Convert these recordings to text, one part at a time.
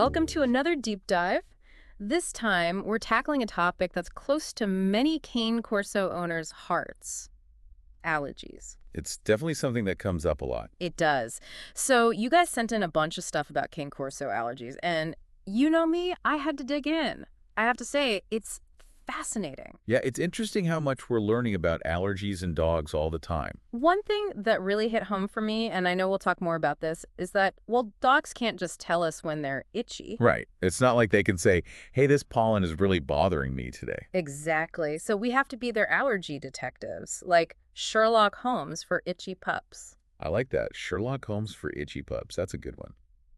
welcome to another deep dive. This time, we're tackling a topic that's close to many Cane Corso owners' hearts: allergies. It's definitely something that comes up a lot. It does. So, you guys sent in a bunch of stuff about Cane Corso allergies, and you know me, I had to dig in. I have to say, it's fascinating. Yeah, it's interesting how much we're learning about allergies in dogs all the time. One thing that really hit home for me, and I know we'll talk more about this, is that, well, dogs can't just tell us when they're itchy. Right. It's not like they can say, hey, this pollen is really bothering me today. Exactly. So we have to be their allergy detectives, like Sherlock Holmes for itchy pups. I like that. Sherlock Holmes for itchy pups. That's a good one.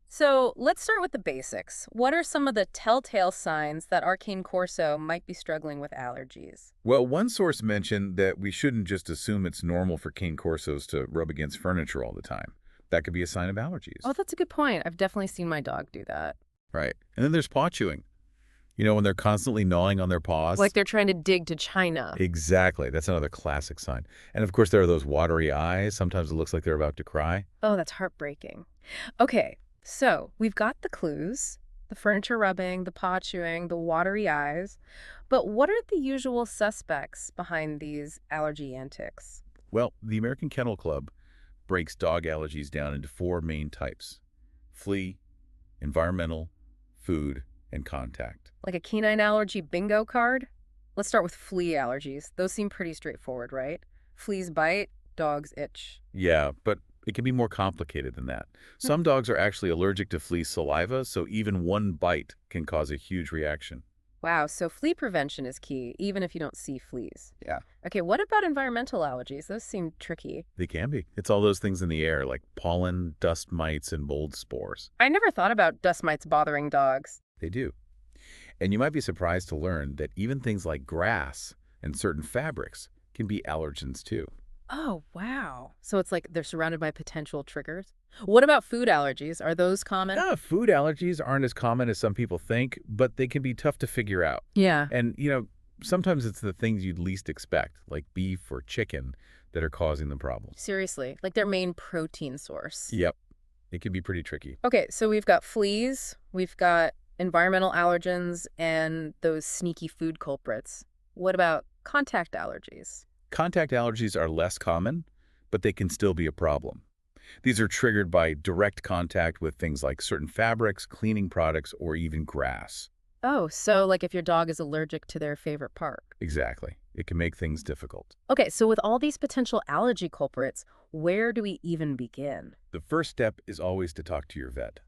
So let's start with the basics. What are some of the telltale signs that our Cane Corso might be struggling with allergies? Well, one source mentioned that we shouldn't just assume it's normal for Cane Corsos to rub against furniture all the time. That could be a sign of allergies. Oh, that's a good point. I've definitely seen my dog do that. Right. And then there's paw chewing. You know, when they're constantly gnawing on their paws. Like they're trying to dig to China. Exactly. That's another classic sign. And of course, there are those watery eyes. Sometimes it looks like they're about to cry. Oh, that's heartbreaking. Okay, so we've got the clues: the furniture rubbing, the paw chewing, the watery eyes. But what are the usual suspects behind these allergy antics? Well, the American Kennel Club breaks dog allergies down into four main types: flea, environmental, food, and contact. Like a canine allergy bingo card? Let's start with flea allergies. Those seem pretty straightforward, right? Fleas bite, dogs itch. Yeah, but it can be more complicated than that. Some dogs are actually allergic to flea saliva, so even one bite can cause a huge reaction. Wow, so flea prevention is key, even if you don't see fleas. Yeah. Okay, what about environmental allergies? Those seem tricky. They can be. It's all those things in the air, like pollen, dust mites, and mold spores. I never thought about dust mites bothering dogs. They do. And you might be surprised to learn that even things like grass and certain fabrics can be allergens too. Oh, wow. So it's like they're surrounded by potential triggers. What about food allergies? Are those common? Food allergies aren't as common as some people think, but they can be tough to figure out. Yeah. And, sometimes it's the things you'd least expect, like beef or chicken, that are causing the problems. Seriously, like their main protein source. Yep. It can be pretty tricky. Okay, so we've got fleas, we've got environmental allergens, and those sneaky food culprits. What about contact allergies? Contact allergies are less common, but they can still be a problem. These are triggered by direct contact with things like certain fabrics, cleaning products, or even grass. Oh, so like if your dog is allergic to their favorite part. Exactly. It can make things difficult. Okay, so with all these potential allergy culprits, where do we even begin? The first step is always to talk to your vet.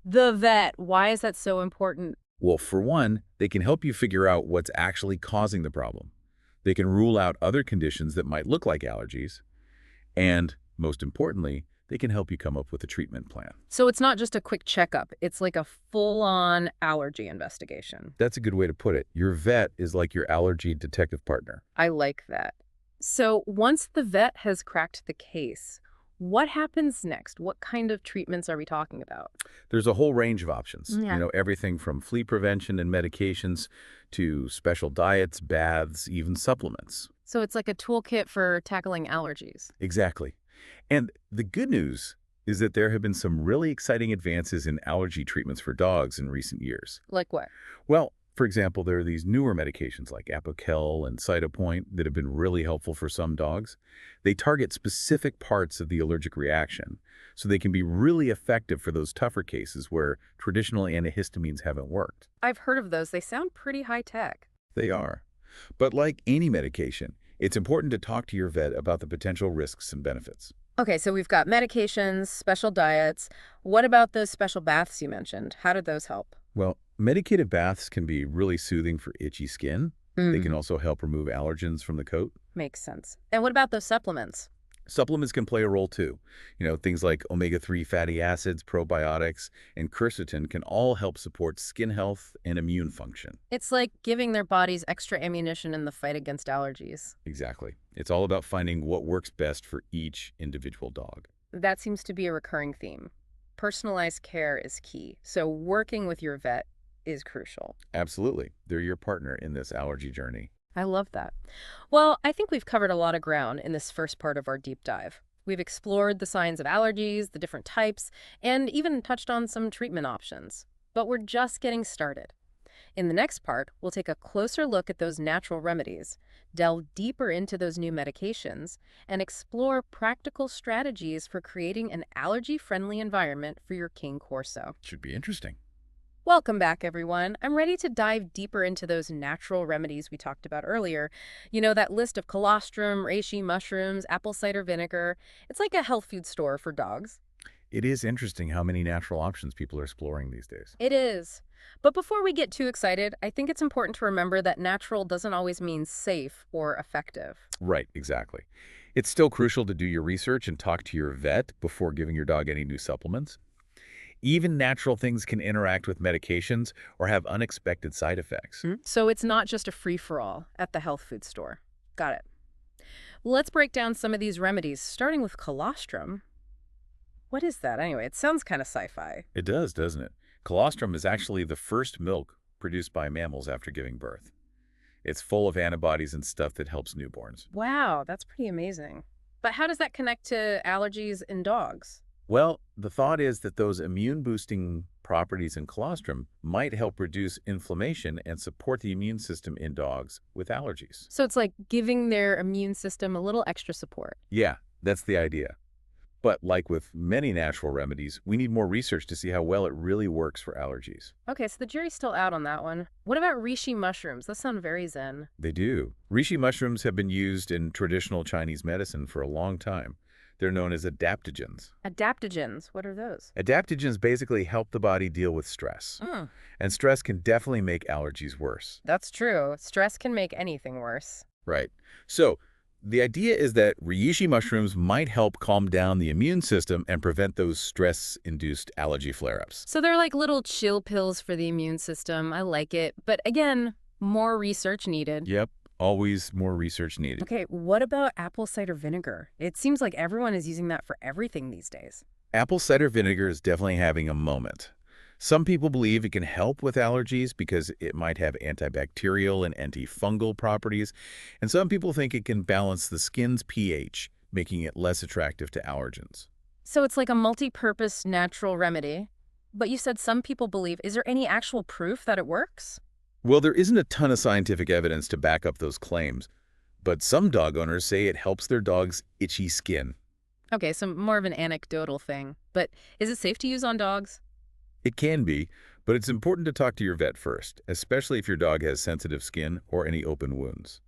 The vet. Why is that so important? Well, for one, they can help you figure out what's actually causing the problem. They can rule out other conditions that might look like allergies. And, most importantly, they can help you come up with a treatment plan. So it's not just a quick checkup. It's like a full-on allergy investigation. That's a good way to put it. Your vet is like your allergy detective partner. I like that. So once the vet has cracked the case, what happens next? What kind of treatments are we talking about? There's a whole range of options. Yeah. Everything from flea prevention and medications to special diets, baths, even supplements. So it's like a toolkit for tackling allergies. Exactly. And the good news is that there have been some really exciting advances in allergy treatments for dogs in recent years. Like what? Well, for example, there are these newer medications like Apoquel and Cytopoint that have been really helpful for some dogs. They target specific parts of the allergic reaction, so they can be really effective for those tougher cases where traditional antihistamines haven't worked. I've heard of those. They sound pretty high-tech. They are. But like any medication, it's important to talk to your vet about the potential risks and benefits. Okay, so we've got medications, special diets. What about those special baths you mentioned? How did those help? Well, medicated baths can be really soothing for itchy skin. They can also help remove allergens from the coat. Makes sense. And what about those supplements? Supplements can play a role too. Things like omega-3 fatty acids, probiotics, and quercetin can all help support skin health and immune function. It's like giving their bodies extra ammunition in the fight against allergies. Exactly. It's all about finding what works best for each individual dog. That seems to be a recurring theme. Personalized care is key, so working with your vet is crucial. Absolutely. They're your partner in this allergy journey. I love that. Well, I think we've covered a lot of ground in this first part of our deep dive. We've explored the signs of allergies, the different types, and even touched on some treatment options. but we're just getting started. In the next part, we'll take a closer look at those natural remedies, delve deeper into those new medications, and explore practical strategies for creating an allergy-friendly environment for your Cane Corso. Should be interesting. Welcome back, everyone. I'm ready to dive deeper into those natural remedies we talked about earlier. You know, that list of colostrum, reishi mushrooms, apple cider vinegar. It's like a health food store for dogs. It is interesting how many natural options people are exploring these days. It is. But before we get too excited, I think it's important to remember that natural doesn't always mean safe or effective. Right, exactly. It's still crucial to do your research and talk to your vet before giving your dog any new supplements. Even natural things can interact with medications or have unexpected side effects. So it's not just a free-for-all at the health food store. Got it. Let's break down some of these remedies, starting with colostrum. What is that anyway? It sounds kind of sci-fi. It does, doesn't it? Colostrum is actually the first milk produced by mammals after giving birth. It's full of antibodies and stuff that helps newborns. Wow, that's pretty amazing. But how does that connect to allergies in dogs? Well, the thought is that those immune-boosting properties in colostrum might help reduce inflammation and support the immune system in dogs with allergies. So it's like giving their immune system a little extra support. Yeah, that's the idea. But like with many natural remedies, we need more research to see how well it really works for allergies. Okay, so the jury's still out on that one. What about reishi mushrooms? Those sound very zen. They do. Reishi mushrooms have been used in traditional Chinese medicine for a long time. They're known as adaptogens. Adaptogens, what are those? Adaptogens basically help the body deal with stress. And stress can definitely make allergies worse. That's true. Stress can make anything worse. Right. So, the idea is that reishi mushrooms might help calm down the immune system and prevent those stress-induced allergy flare-ups. So they're like little chill pills for the immune system. I like it. But again, more research needed. Yep, always more research needed. Okay, what about apple cider vinegar? It seems like everyone is using that for everything these days. Apple cider vinegar is definitely having a moment. Some people believe it can help with allergies because it might have antibacterial and antifungal properties, and some people think it can balance the skin's pH, making it less attractive to allergens. So it's like a multi-purpose natural remedy. But you said some people believe. Is there any actual proof that it works? Well, there isn't a ton of scientific evidence to back up those claims, but some dog owners say it helps their dog's itchy skin. Okay, so more of an anecdotal thing. But is it safe to use on dogs? It can be, but it's important to talk to your vet first, especially if your dog has sensitive skin or any open wounds.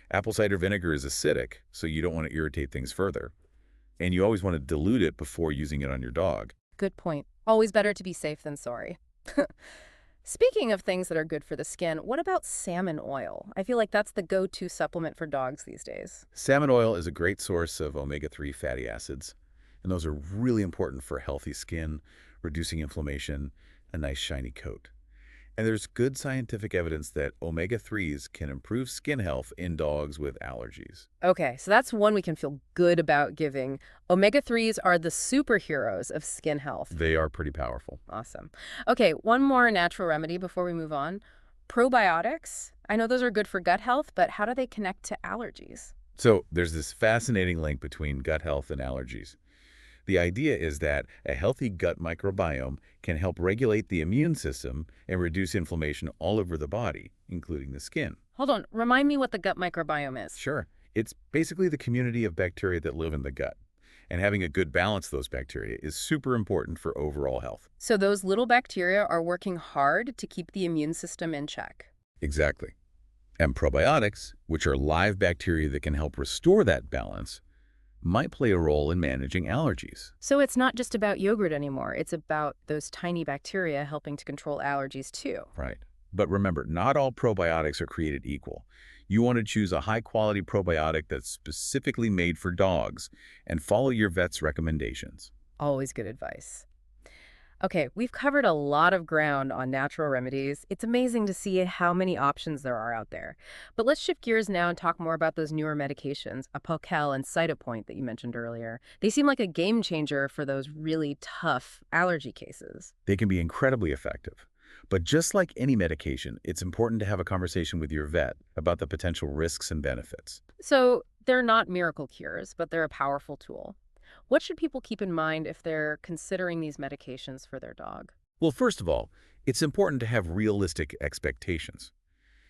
Apple cider vinegar is acidic, so you don't want to irritate things further. And you always want to dilute it before using it on your dog. Good point. Always better to be safe than sorry. Speaking of things that are good for the skin, what about salmon oil? I feel like that's the go-to supplement for dogs these days. Salmon oil is a great source of omega-3 fatty acids, and those are really important for healthy skin, reducing inflammation, a nice shiny coat. And there's good scientific evidence that omega-3s can improve skin health in dogs with allergies. Okay, so that's one we can feel good about giving. Omega-3s are the superheroes of skin health. They are pretty powerful. Awesome. Okay, one more natural remedy before we move on. Probiotics. I know those are good for gut health, but how do they connect to allergies? So there's this fascinating link between gut health and allergies. The idea is that a healthy gut microbiome can help regulate the immune system and reduce inflammation all over the body, including the skin. Hold on, remind me what the gut microbiome is. Sure. It's basically the community of bacteria that live in the gut. And having a good balance of those bacteria is super important for overall health. So those little bacteria are working hard to keep the immune system in check. Exactly. And probiotics, which are live bacteria that can help restore that balance, might play a role in managing allergies. So it's not just about yogurt anymore. It's about those tiny bacteria helping to control allergies too. Right. But remember, not all probiotics are created equal. You want to choose a high-quality probiotic that's specifically made for dogs and follow your vet's recommendations. Always good advice. Okay, we've covered a lot of ground on natural remedies. It's amazing to see how many options there are out there. But let's shift gears now and talk more about those newer medications, Apoquel and Cytopoint that you mentioned earlier. They seem like a game changer for those really tough allergy cases. They can be incredibly effective. But just like any medication, it's important to have a conversation with your vet about the potential risks and benefits. So they're not miracle cures, but they're a powerful tool. What should people keep in mind if they're considering these medications for their dog? Well, first of all, It's important to have realistic expectations.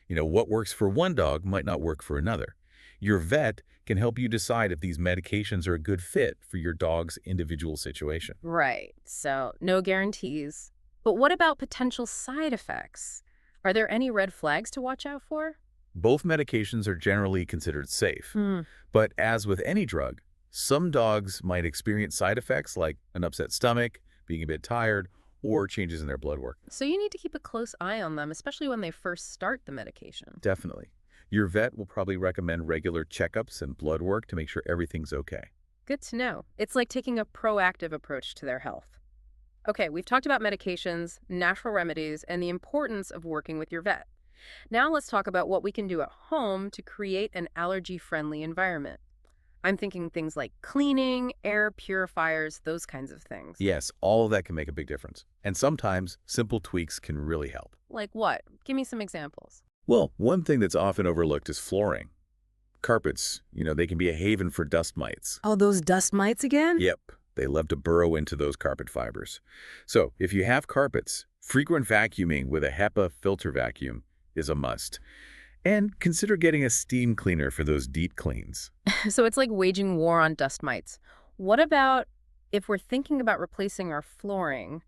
What works for one dog might not work for another. Your vet can help you decide if these medications are a good fit for your dog's individual situation. Right. So, no guarantees. But what about potential side effects? Are there any red flags to watch out for? Both medications are generally considered safe, Hmm. but as with any drug, some dogs might experience side effects like an upset stomach, being a bit tired, or changes in their blood work. So, you need to keep a close eye on them, especially when they first start the medication. Definitely. Your vet will probably recommend regular checkups and blood work to make sure everything's okay. Good to know. It's like taking a proactive approach to their health. Okay, we've talked about medications, natural remedies, and the importance of working with your vet. Now let's talk about what we can do at home to create an allergy-friendly environment. I'm thinking things like cleaning, air purifiers, those kinds of things. Yes, all of that can make a big difference. And sometimes simple tweaks can really help. Like what? Give me some examples. Well, one thing that's often overlooked is flooring. Carpets, they can be a haven for dust mites. Oh, those dust mites again? Yep, they love to burrow into those carpet fibers. So if you have carpets, frequent vacuuming with a HEPA filter vacuum is a must. And consider getting a steam cleaner for those deep cleans. So it's like waging war on dust mites. What about if we're thinking about replacing our flooring?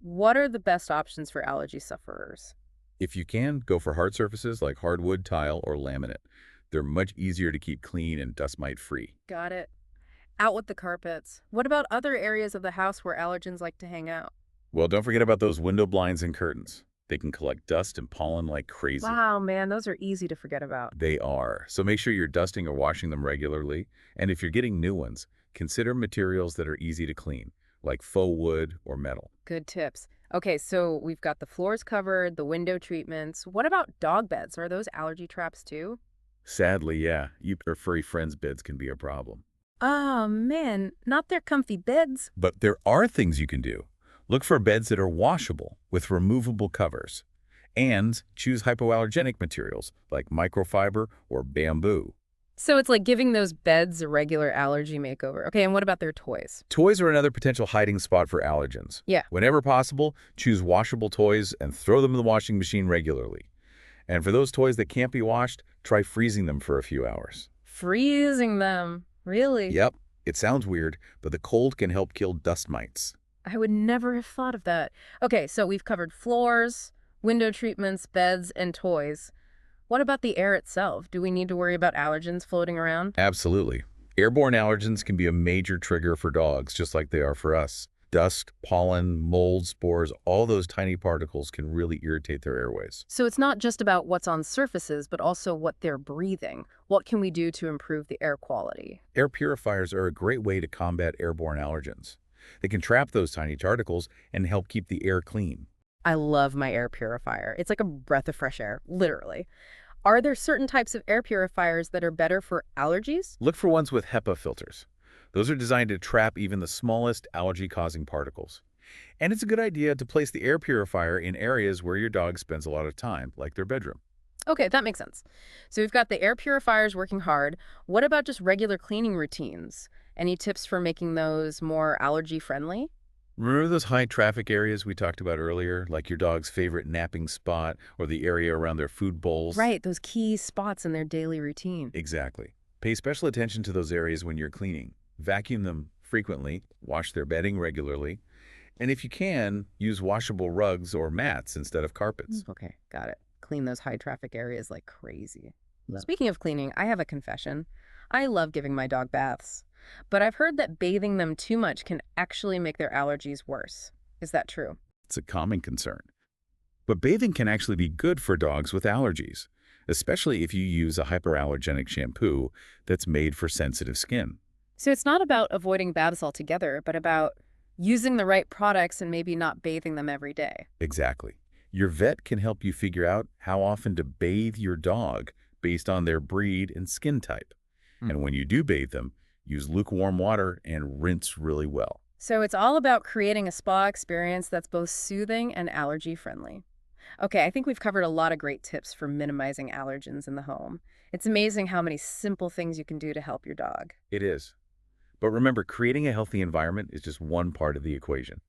What are the best options for allergy sufferers? If you can, go for hard surfaces like hardwood, tile, or laminate. They're much easier to keep clean and dust mite free. Got it. Out with the carpets. What about other areas of the house where allergens like to hang out? Well, don't forget about those window blinds and curtains. They can collect dust and pollen like crazy. Wow, man, those are easy to forget about. They are. So make sure you're dusting or washing them regularly. And if you're getting new ones, consider materials that are easy to clean, like faux wood or metal. Good tips. Okay, so we've got the floors covered, the window treatments. What about dog beds? Are those allergy traps too? Sadly, yeah, you or furry friends' beds can be a problem. Oh, man, not their comfy beds. But there are things you can do. Look for beds that are washable with removable covers. And choose hypoallergenic materials like microfiber or bamboo. So it's like giving those beds a regular allergy makeover. Okay, and what about their toys? Toys are another potential hiding spot for allergens. Yeah. Whenever possible, choose washable toys and throw them in the washing machine regularly. And for those toys that can't be washed, try freezing them for a few hours. Freezing them. Really? Yep, it sounds weird, but the cold can help kill dust mites. I would never have thought of that. Okay, so we've covered floors, window treatments, beds, and toys. What about the air itself? Do we need to worry about allergens floating around? Absolutely. Airborne allergens can be a major trigger for dogs, just like they are for us. Dust, pollen, mold, spores, all those tiny particles can really irritate their airways. So it's not just about what's on surfaces, but also what they're breathing. What can we do to improve the air quality? Air purifiers are a great way to combat airborne allergens. They can trap those tiny particles and help keep the air clean. I love my air purifier. It's like a breath of fresh air, literally. Are there certain types of air purifiers that are better for allergies? Look for ones with HEPA filters. Those are designed to trap even the smallest allergy-causing particles. And it's a good idea to place the air purifier in areas where your dog spends a lot of time, like their bedroom. Okay, that makes sense. So we've got the air purifiers working hard. What about just regular cleaning routines? Any tips for making those more allergy-friendly? Remember those high-traffic areas we talked about earlier, like your dog's favorite napping spot or the area around their food bowls? Right, those key spots in their daily routine. Exactly. Pay special attention to those areas when you're cleaning. Vacuum them frequently, wash their bedding regularly, and if you can, use washable rugs or mats instead of carpets. Okay, got it. Clean those high-traffic areas like crazy. Yeah. Speaking of cleaning, I have a confession. I love giving my dog baths, but I've heard that bathing them too much can actually make their allergies worse. Is that true? It's a common concern. But bathing can actually be good for dogs with allergies, especially if you use a hyperallergenic shampoo that's made for sensitive skin. So it's not about avoiding baths altogether, but about using the right products and maybe not bathing them every day. Exactly. Your vet can help you figure out how often to bathe your dog based on their breed and skin type. And when you do bathe them, use lukewarm water and rinse really well. So it's all about creating a spa experience that's both soothing and allergy-friendly. Okay, I think we've covered a lot of great tips for minimizing allergens in the home. It's amazing how many simple things you can do to help your dog. It is. But remember, creating a healthy environment is just one part of the equation.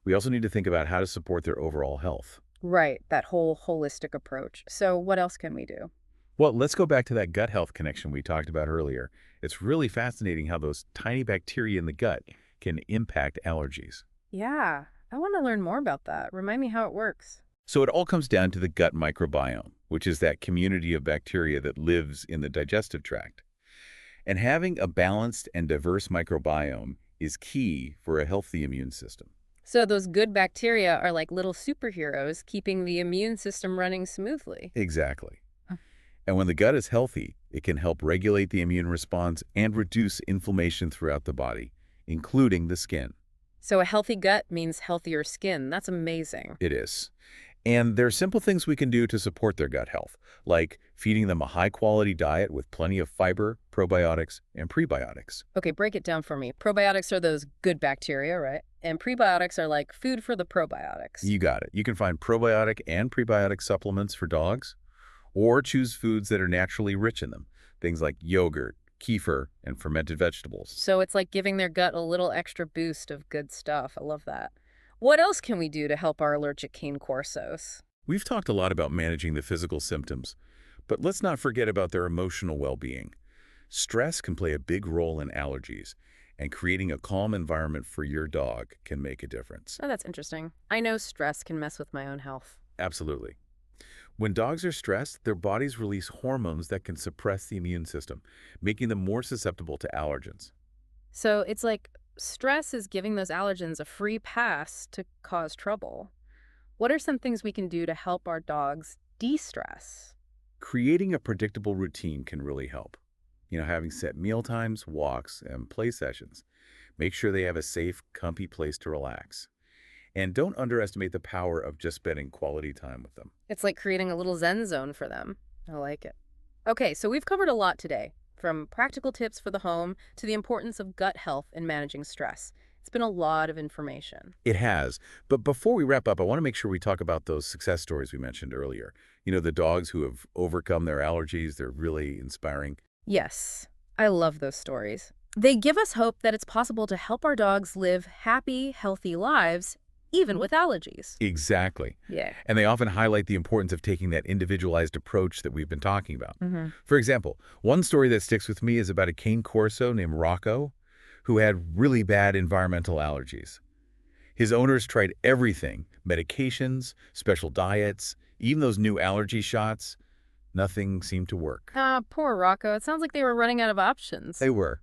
We also need to think about how to support their overall health. Right, that whole holistic approach. So what else can we do? Well, let's go back to that gut health connection we talked about earlier. It's really fascinating how those tiny bacteria in the gut can impact allergies. Yeah, I want to learn more about that. Remind me how it works. So it all comes down to the gut microbiome, which is that community of bacteria that lives in the digestive tract. And having a balanced and diverse microbiome is key for a healthy immune system. So those good bacteria are like little superheroes keeping the immune system running smoothly. Exactly. Huh. And when the gut is healthy, it can help regulate the immune response and reduce inflammation throughout the body, including the skin. So a healthy gut means healthier skin. That's amazing. It is. And there are simple things we can do to support their gut health, like feeding them a high-quality diet with plenty of fiber, probiotics, and prebiotics. Okay, break it down for me. Probiotics are those good bacteria, right? And prebiotics are like food for the probiotics. You got it. You can find probiotic and prebiotic supplements for dogs, or choose foods that are naturally rich in them, things like yogurt, kefir, and fermented vegetables. So it's like giving their gut a little extra boost of good stuff. I love that. What else can we do to help our allergic cane corsos? We've talked a lot about managing the physical symptoms, but let's not forget about their emotional well-being. Stress can play a big role in allergies, and creating a calm environment for your dog can make a difference. Oh, that's interesting. I know stress can mess with my own health. Absolutely. When dogs are stressed, their bodies release hormones that can suppress the immune system, making them more susceptible to allergens. So it's like stress is giving those allergens a free pass to cause trouble. What are some things we can do to help our dogs de-stress? Creating a predictable routine can really help. Having set meal times, walks, and play sessions. Make sure they have a safe, comfy place to relax. And don't underestimate the power of just spending quality time with them. It's like creating a little zen zone for them. I like it. Okay, so we've covered a lot today, from practical tips for the home to the importance of gut health in managing stress. It's been a lot of information. It has. But before we wrap up, I want to make sure we talk about those success stories we mentioned earlier. The dogs who have overcome their allergies, they're really inspiring. Yes, I love those stories. They give us hope that it's possible to help our dogs live happy, healthy lives, even with allergies. Exactly. Yeah. And they often highlight the importance of taking that individualized approach that we've been talking about. Mm-hmm. For example, one story that sticks with me is about a Cane Corso named Rocco who had really bad environmental allergies. His owners tried everything, medications, special diets, even those new allergy shots. Nothing seemed to work. Ah, poor Rocco. It sounds like they were running out of options. They were,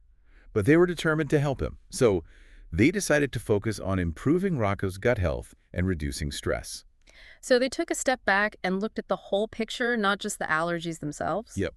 but they were determined to help him. So they decided to focus on improving Rocco's gut health and reducing stress. So they took a step back and looked at the whole picture, not just the allergies themselves? Yep.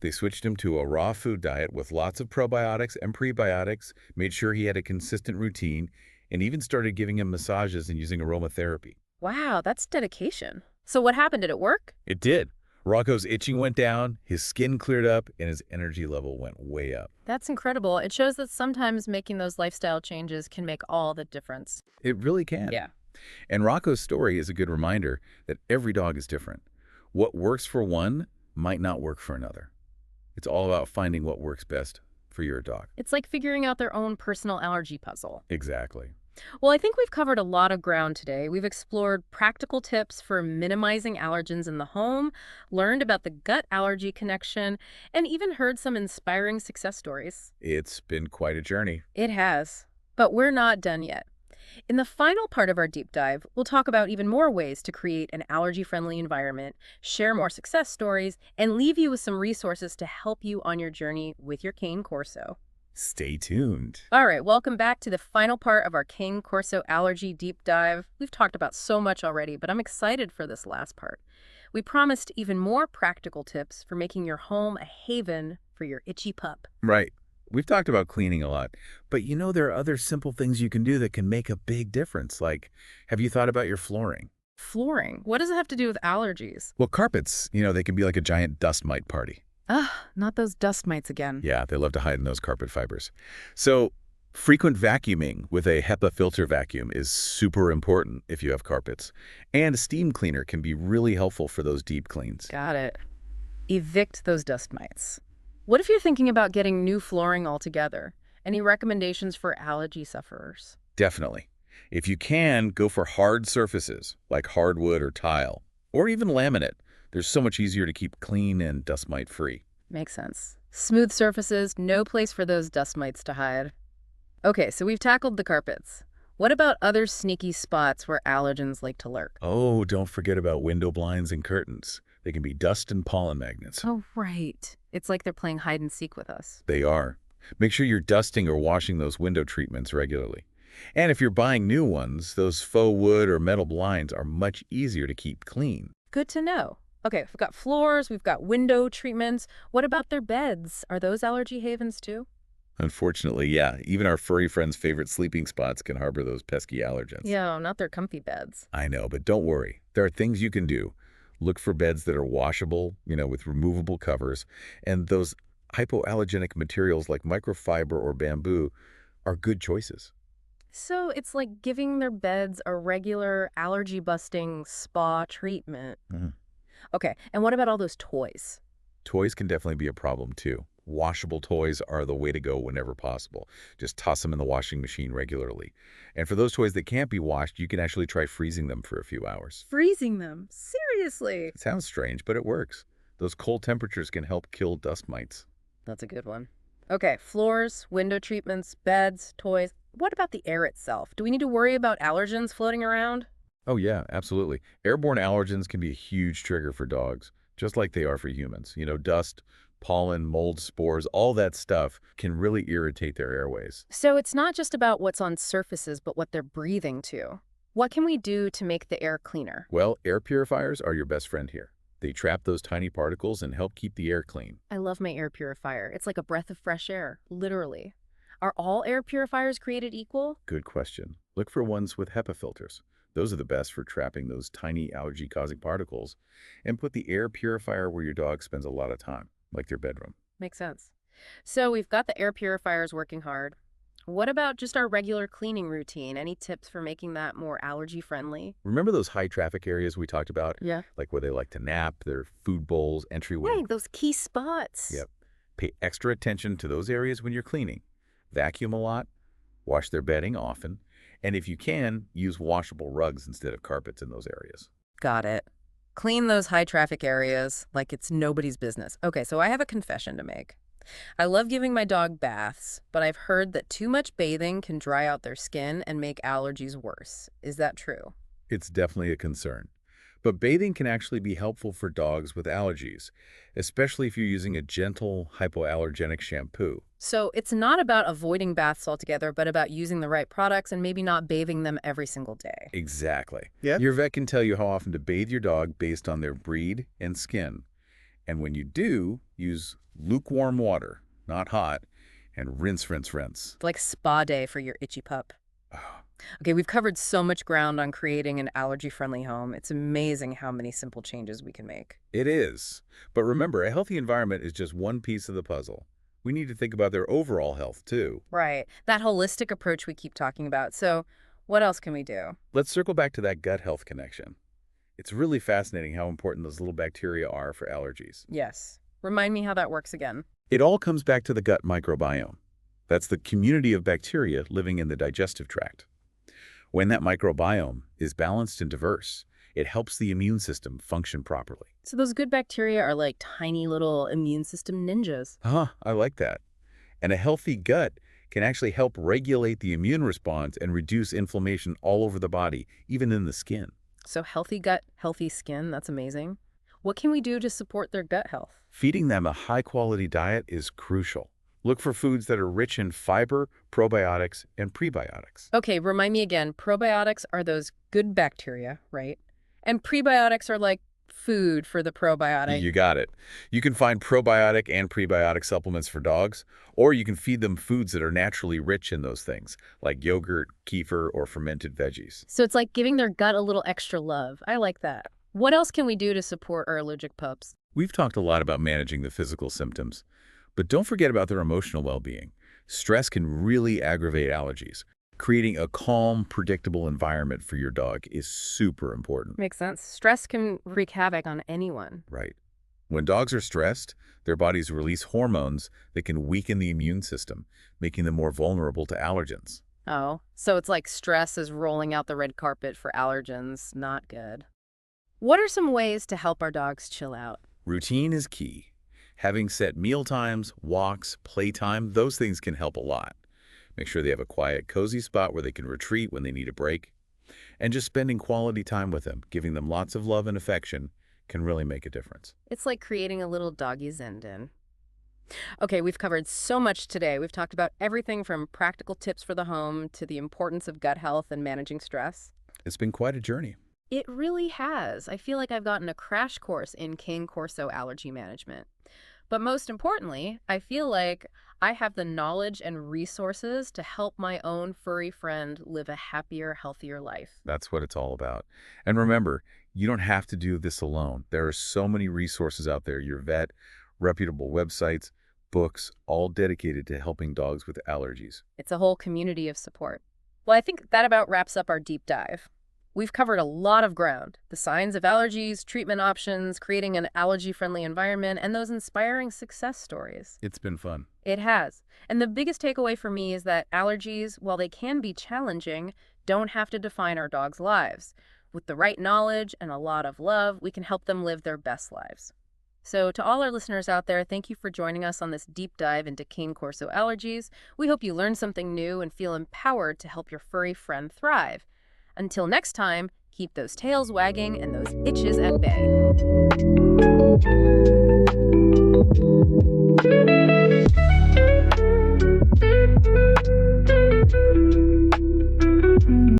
They switched him to a raw food diet with lots of probiotics and prebiotics, made sure he had a consistent routine, and even started giving him massages and using aromatherapy. Wow, that's dedication. So what happened? Did it work? It did. Rocco's itching went down, his skin cleared up, and his energy level went way up. That's incredible. It shows that sometimes making those lifestyle changes can make all the difference. It really can. Yeah. And Rocco's story is a good reminder that every dog is different. What works for one might not work for another. It's all about finding what works best for your dog. It's like figuring out their own personal allergy puzzle. Exactly. Well, I think we've covered a lot of ground today. We've explored practical tips for minimizing allergens in the home, learned about the gut allergy connection, and even heard some inspiring success stories. It's been quite a journey. It has. But we're not done yet. In the final part of our deep dive, we'll talk about even more ways to create an allergy-friendly environment, share more success stories, and leave you with some resources to help you on your journey with your Cane Corso. Stay tuned. All right, welcome back to the final part of our Cane Corso allergy deep dive. We've talked about so much already, but I'm excited for this last part. We promised even more practical tips for making your home a haven for your itchy pup. Right. We've talked about cleaning a lot, but there are other simple things you can do that can make a big difference. Like, have you thought about your flooring? Flooring? What does it have to do with allergies? Well, carpets, they can be like a giant dust mite party. Ugh, not those dust mites again. Yeah, they love to hide in those carpet fibers. So frequent vacuuming with a HEPA filter vacuum is super important if you have carpets. And a steam cleaner can be really helpful for those deep cleans. Got it. Evict those dust mites. What if you're thinking about getting new flooring altogether? Any recommendations for allergy sufferers? Definitely. If you can, go for hard surfaces like hardwood or tile, or even laminate. They're so much easier to keep clean and dust mite free. Makes sense. Smooth surfaces, no place for those dust mites to hide. Okay, so we've tackled the carpets. What about other sneaky spots where allergens like to lurk? Oh, don't forget about window blinds and curtains. They can be dust and pollen magnets. Oh, right. It's like they're playing hide and seek with us. They are. Make sure you're dusting or washing those window treatments regularly. And if you're buying new ones, those faux wood or metal blinds are much easier to keep clean. Good to know. Okay, we've got floors, we've got window treatments. What about their beds? Are those allergy havens too? Unfortunately, yeah, even our furry friends' favorite sleeping spots can harbor those pesky allergens. Yeah, not their comfy beds. I know, but don't worry. There are things you can do. Look for beds that are washable, with removable covers, and those hypoallergenic materials like microfiber or bamboo are good choices. So it's like giving their beds a regular allergy-busting spa treatment. Mhm. Okay, and what about all those toys? Toys can definitely be a problem too. Washable toys are the way to go whenever possible. Just toss them in the washing machine regularly. And for those toys that can't be washed, you can actually try freezing them for a few hours. Freezing them? Seriously? It sounds strange, but it works. Those cold temperatures can help kill dust mites. That's a good one. Okay, floors, window treatments, beds, toys. What about the air itself? Do we need to worry about allergens floating around? Oh yeah, absolutely. Airborne allergens can be a huge trigger for dogs, just like they are for humans. Dust, pollen, mold, spores, all that stuff can really irritate their airways. So it's not just about what's on surfaces, but what they're breathing to. What can we do to make the air cleaner? Well, air purifiers are your best friend here. They trap those tiny particles and help keep the air clean. I love my air purifier. It's like a breath of fresh air, literally. Are all air purifiers created equal? Good question. Look for ones with HEPA filters. Those are the best for trapping those tiny allergy-causing particles. And put the air purifier where your dog spends a lot of time, like their bedroom. Makes sense. So we've got the air purifiers working hard. What about just our regular cleaning routine? Any tips for making that more allergy friendly? Remember those high traffic areas we talked about? Yeah. Like where they like to nap, their food bowls, entryway. Right, those key spots. Yep. Pay extra attention to those areas when you're cleaning. Vacuum a lot, wash their bedding often, and if you can, use washable rugs instead of carpets in those areas. Got it. Clean those high traffic areas like it's nobody's business. Okay, so I have a confession to make. I love giving my dog baths, but I've heard that too much bathing can dry out their skin and make allergies worse. Is that true? It's definitely a concern. But bathing can actually be helpful for dogs with allergies, especially if you're using a gentle hypoallergenic shampoo. So it's not about avoiding baths altogether, but about using the right products and maybe not bathing them every single day. Exactly. Yeah. Your vet can tell you how often to bathe your dog based on their breed and skin. And when you do, use lukewarm water, not hot, and rinse, rinse, rinse. Like spa day for your itchy pup. Ah, Okay, we've covered so much ground on creating an allergy-friendly home. It's amazing how many simple changes we can make. it is. But remember, a healthy environment is just one piece of the puzzle. We need to think about their overall health, too. Right. That holistic approach we keep talking about. So what else can we do? Let's circle back to that gut health connection. It's really fascinating how important those little bacteria are for allergies. Yes. Remind me how that works again. It all comes back to the gut microbiome. That's the community of bacteria living in the digestive tract. When that microbiome is balanced and diverse, it helps the immune system function properly. So those good bacteria are like tiny little immune system ninjas. I like that. And a healthy gut can actually help regulate the immune response and reduce inflammation all over the body, even in the skin. So healthy gut, healthy skin. That's amazing. What can we do to support their gut health? Feeding them a high-quality diet is crucial. Look for foods that are rich in fiber, probiotics, and prebiotics. Okay, remind me again. Probiotics are those good bacteria, right? And prebiotics are like food for the probiotic. You got it. You can find probiotic and prebiotic supplements for dogs, or you can feed them foods that are naturally rich in those things, like yogurt, kefir, or fermented veggies. So it's like giving their gut a little extra love. I like that. What else can we do to support our allergic pups? We've talked a lot about managing the physical symptoms, but don't forget about their emotional well-being. Stress can really aggravate allergies. Creating a calm, predictable environment for your dog is super important. Makes sense. Stress can wreak havoc on anyone. Right. When dogs are stressed, their bodies release hormones that can weaken the immune system, making them more vulnerable to allergens. Oh, so it's like stress is rolling out the red carpet for allergens. Not good. What are some ways to help our dogs chill out? Routine is key. Having set meal times, walks, playtime, those things can help a lot. Make sure they have a quiet, cozy spot where they can retreat when they need a break. And just spending quality time with them, giving them lots of love and affection, can really make a difference. It's like creating a little doggy zen den. Okay, we've covered so much today. We've talked about everything from practical tips for the home to the importance of gut health and managing stress. It's been quite a journey. It really has. I feel like I've gotten a crash course in Cane Corso allergy management. But most importantly, I feel like I have the knowledge and resources to help my own furry friend live a happier, healthier life. That's what it's all about. And remember, you don't have to do this alone. There are so many resources out there. Your vet, reputable websites, books, all dedicated to helping dogs with allergies. It's a whole community of support. Well, I think that about wraps up our deep dive. We've covered a lot of ground: the signs of allergies, treatment options, creating an allergy-friendly environment, and those inspiring success stories. It's been fun. It has. And the biggest takeaway for me is that allergies, while they can be challenging, don't have to define our dogs' lives. With the right knowledge and a lot of love, we can help them live their best lives. So, to all our listeners out there, thank you for joining us on this deep dive into Cane Corso allergies. We hope you learned something new and feel empowered to help your furry friend thrive. Until next time, keep those tails wagging and those itches at bay.